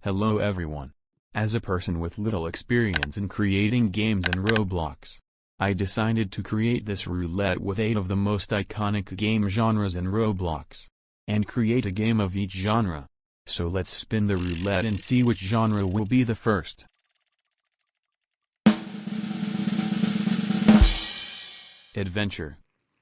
Hello everyone. As a person with little experience in creating games in Roblox, I decided to create this roulette with 8 of the most iconic game genres in Roblox, and create a game of each genre. So let's spin the roulette and see which genre will be the first. Adventure.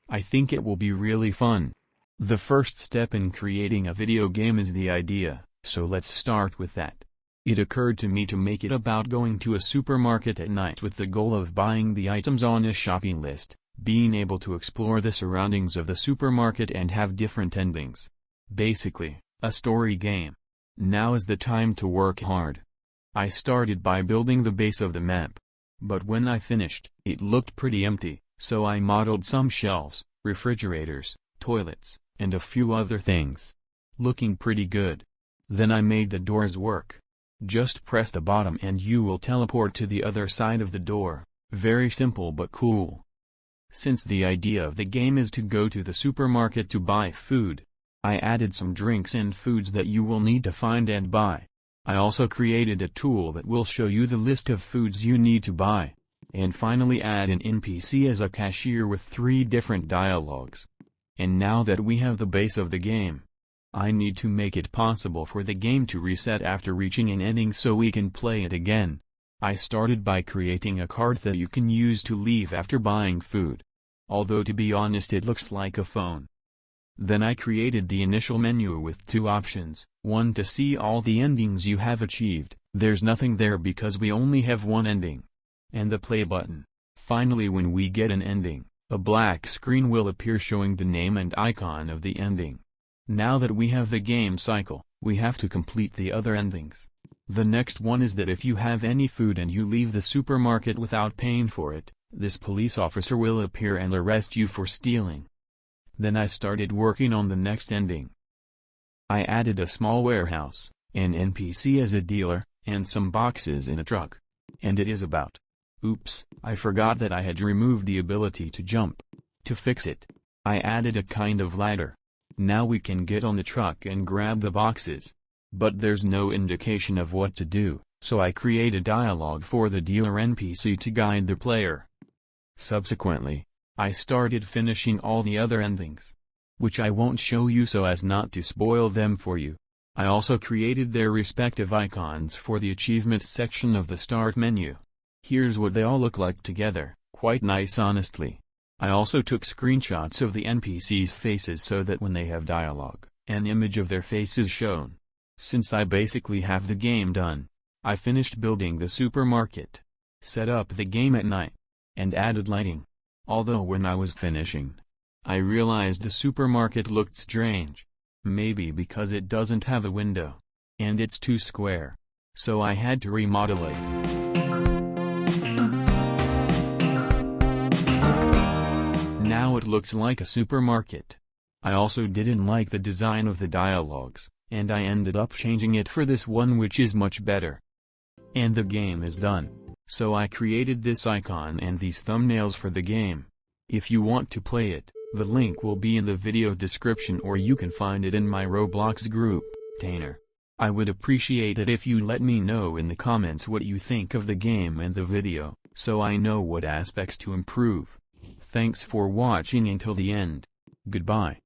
I think it will be really fun. The first step in creating a video game is the idea, so let's start with that. It occurred to me to make it about going to a supermarket at night with the goal of buying the items on a shopping list, being able to explore the surroundings of the supermarket and have different endings. Basically, a story game. Now is the time to work hard. I started by building the base of the map. But when I finished, it looked pretty empty, so I modeled some shelves, refrigerators, toilets, and a few other things. Looking pretty good. Then I made the doors work. Just press the bottom and you will teleport to the other side of the door. Very simple but cool. Since the idea of the game is to go to the supermarket to buy food, I added some drinks and foods that you will need to find and buy. I also created a tool that will show you the list of foods you need to buy. And finally add an NPC as a cashier with 3 different dialogues. And now that we have the base of the game, I need to make it possible for the game to reset after reaching an ending so we can play it again. I started by creating a card that you can use to leave after buying food. Although to be honest it looks like a phone. Then I created the initial menu with 2 options, one to see all the endings you have achieved. There's nothing there because we only have one ending. And the play button. Finally, when we get an ending, a black screen will appear showing the name and icon of the ending. Now that we have the game cycle, we have to complete the other endings. The next one is that if you have any food and you leave the supermarket without paying for it, this police officer will appear and arrest you for stealing. Then I started working on the next ending. I added a small warehouse, an NPC as a dealer, and some boxes in a truck. And it is about. Oops, I forgot that I had removed the ability to jump. To fix it, I added a kind of ladder. Now we can get on the truck and grab the boxes. But there's no indication of what to do, so I create a dialogue for the dealer NPC to guide the player. Subsequently, I started finishing all the other endings, which I won't show you so as not to spoil them for you. I also created their respective icons for the achievements section of the start menu. Here's what they all look like together, quite nice honestly. I also took screenshots of the NPCs' faces so that when they have dialogue, an image of their face is shown. Since I basically have the game done, I finished building the supermarket, set up the game at night, and added lighting. Although when I was finishing, I realized the supermarket looked strange. Maybe because it doesn't have a window, and it's too square. So I had to remodel it. Now it looks like a supermarket. I also didn't like the design of the dialogues, and I ended up changing it for this one which is much better. And the game is done. So I created this icon and these thumbnails for the game. If you want to play it, the link will be in the video description or you can find it in my Roblox group, Tainer. I would appreciate it if you let me know in the comments what you think of the game and the video, so I know what aspects to improve. Thanks for watching until the end. Goodbye.